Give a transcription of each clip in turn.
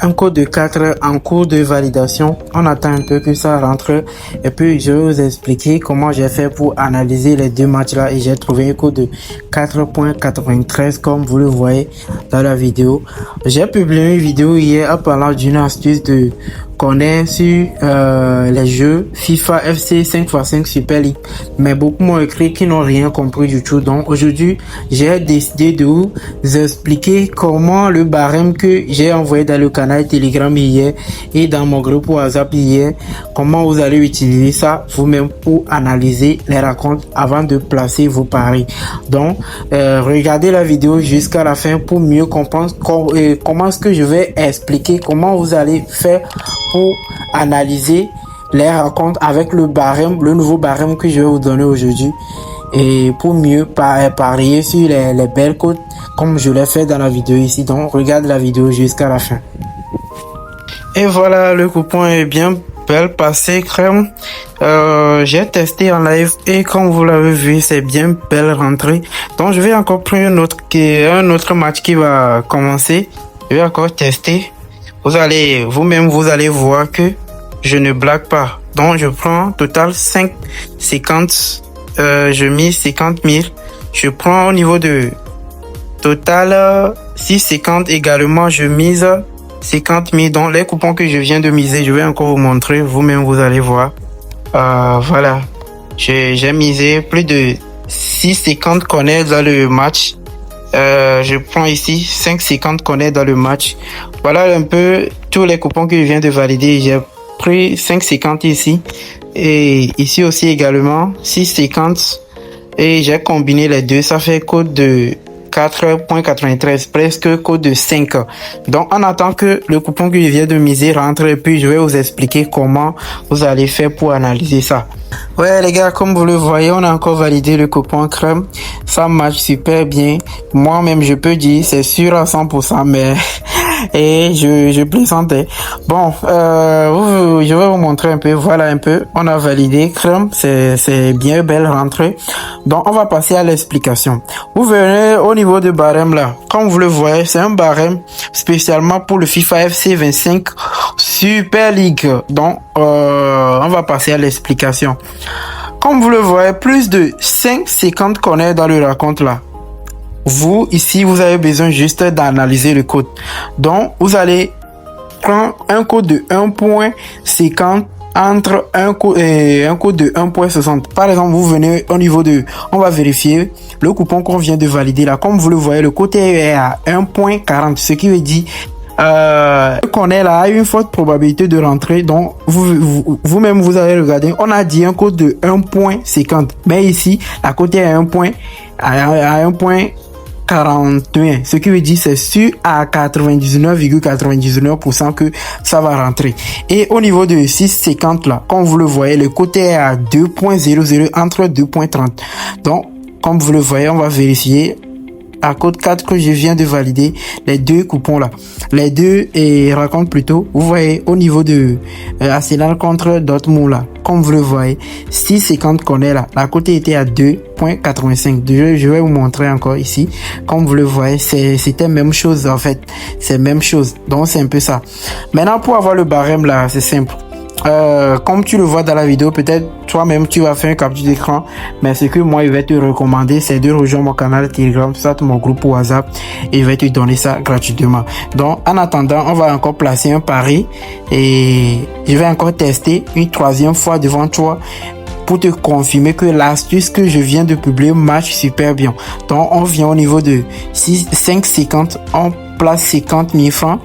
un code de 4 en cours de validation. On attend un peu que ça rentre et puis je vais vous expliquer comment j'ai fait pour analyser les deux matchs là et j'ai trouvé un code de 4.93 comme vous le voyez dans la vidéo. J'ai publié une vidéo hier en parlant d'une astuce de qu'on est sur les jeux FIFA FC 5x5 Super League, mais beaucoup m'ont écrit qui n'ont rien compris du tout. Donc aujourd'hui j'ai décidé de vous expliquer comment le barème que j'ai envoyé dans le canal Telegram hier et dans mon groupe WhatsApp hier, comment vous allez utiliser ça vous-même pour analyser les rencontres avant de placer vos paris. Donc regardez la vidéo jusqu'à la fin pour mieux comprendre comment est-ce que je vais expliquer comment vous allez faire pour analyser les rencontres avec le barème, le nouveau barème que je vais vous donner aujourd'hui, et pour mieux parier sur les belles cotes comme je l'ai fait dans la vidéo ici. Donc regarde la vidéo jusqu'à la fin. Et voilà, le coupon est bien belle passé crème. J'ai testé en live et comme vous l'avez vu, c'est bien belle rentrée. Donc je vais encore prendre un autre match qui va commencer. Je vais encore tester. Vous allez voir que je ne blague pas. Donc je prends total 5,50. Je mise 50 000. Je prends au niveau de total 6,50 également. Je mise 50 000. Donc les coupons que je viens de miser, je vais encore vous montrer. Vous-même vous allez voir. Voilà. J'ai misé plus de 6,50 qu'on est dans le match. Je prends ici 5,50 qu'on est dans le match. Voilà un peu tous les coupons que je viens de valider. J'ai pris 5,50 ici et ici aussi également 6,50 et j'ai combiné les deux. Ça fait code de 4.93, presque code de 5. Donc on attend que le coupon que je viens de miser rentre et puis je vais vous expliquer comment vous allez faire pour analyser ça. Ouais les gars, comme vous le voyez, on a encore validé le coupon crème. Ça marche super bien. Moi-même je peux dire c'est sûr à 100%, mais et je plaisantais. Bon, je vais vous montrer un peu. Voilà un peu, on a validé crème, c'est bien belle rentrée. Donc on va passer à l'explication. Vous verrez au niveau du barème là, comme vous le voyez, c'est un barème spécialement pour le FIFA FC 25 Super League. Donc on va passer à l'explication. Comme vous le voyez, plus de 5,50 qu'on est dans le raconte là. Vous, ici, vous avez besoin juste d'analyser le code. Donc, vous allez prendre un code de 1.50 entre un code de 1.60. Par exemple, vous venez au niveau de... On va vérifier le coupon qu'on vient de valider là. Comme vous le voyez, le côté est à 1.40. Ce qui veut dire... qu'on est là a une forte probabilité de rentrer. Donc vous-même vous allez regarder, on a dit un code de 1.50, mais ici la cote est à 1.41, ce qui veut dire c'est sûr à 99,99% que ça va rentrer. Et au niveau de 6,50 là, comme vous le voyez, le côté est à 2.00 entre 2.30. Donc comme vous le voyez, on va vérifier à code 4 que je viens de valider les deux coupons là, les deux racontent plutôt. Vous voyez au niveau de Arsenal contre Dortmund là, comme vous le voyez, 6,50 qu'on est là, la cote était à 2.85. Je vais vous montrer encore ici. Comme vous le voyez, c'était même chose en fait, c'est même chose. Donc c'est un peu ça. Maintenant pour avoir le barème là, c'est simple. Comme tu le vois dans la vidéo, peut-être toi-même tu vas faire un capture d'écran, mais ce que moi je vais te recommander, c'est de rejoindre mon canal Telegram, soit mon groupe WhatsApp, et je vais te donner ça gratuitement. Donc en attendant, on va encore placer un pari et je vais encore tester une troisième fois devant toi pour te confirmer que l'astuce que je viens de publier marche super bien. Donc on vient au niveau de 5,50, on place 50 000 francs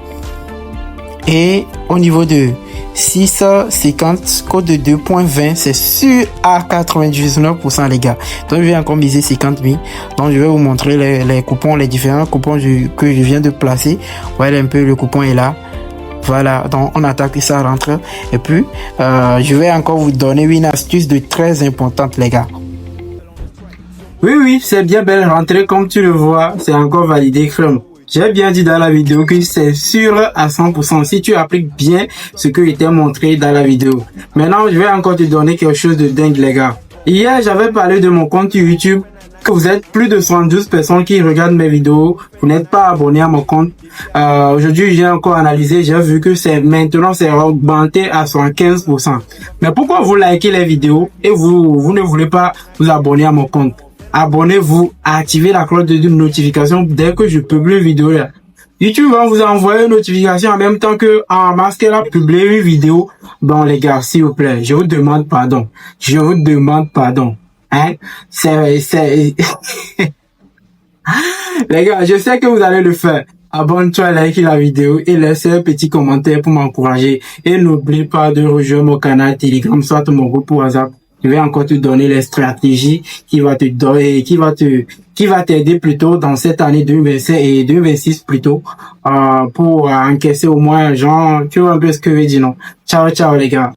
et au niveau de 6,50, code de 2.20, c'est sûr à 99% les gars. Donc je vais encore miser 50 000. Donc je vais vous montrer les coupons, les différents coupons que je viens de placer. Voilà un peu, le coupon est là. Voilà, donc on attend que ça rentre. Et puis je vais encore vous donner une astuce de très importante les gars. Oui, c'est bien belle rentrée comme tu le vois, c'est encore validé crème. J'ai bien dit dans la vidéo que c'est sûr à 100% si tu appliques bien ce que je t'ai montré dans la vidéo. Maintenant, je vais encore te donner quelque chose de dingue, les gars. Hier, j'avais parlé de mon compte YouTube Vous êtes plus de 72 personnes qui regardent mes vidéos. Vous n'êtes pas abonné à mon compte. Aujourd'hui, j'ai encore analysé. J'ai vu que maintenant c'est augmenté à 75%. Mais pourquoi vous likez les vidéos et vous ne voulez pas vous abonner à mon compte? Abonnez-vous, activez la cloche de notification dès que je publie une vidéo là. YouTube va vous envoyer une notification en même temps que en masse qu'elle a publié une vidéo. Bon les gars, s'il vous plaît, je vous demande pardon. Je vous demande pardon. Hein? C'est... Les gars, je sais que vous allez le faire. Abonne-toi, like la vidéo et laisse un petit commentaire pour m'encourager. Et n'oublie pas de rejoindre mon canal Telegram, soit mon groupe WhatsApp. Je vais encore te donner les stratégies qui va te donner, qui va t'aider plutôt dans cette année 2025 et 2026 plutôt, pour encaisser au moins, genre, tu vois un peu ce que je veux dire, non? Ciao, ciao, les gars.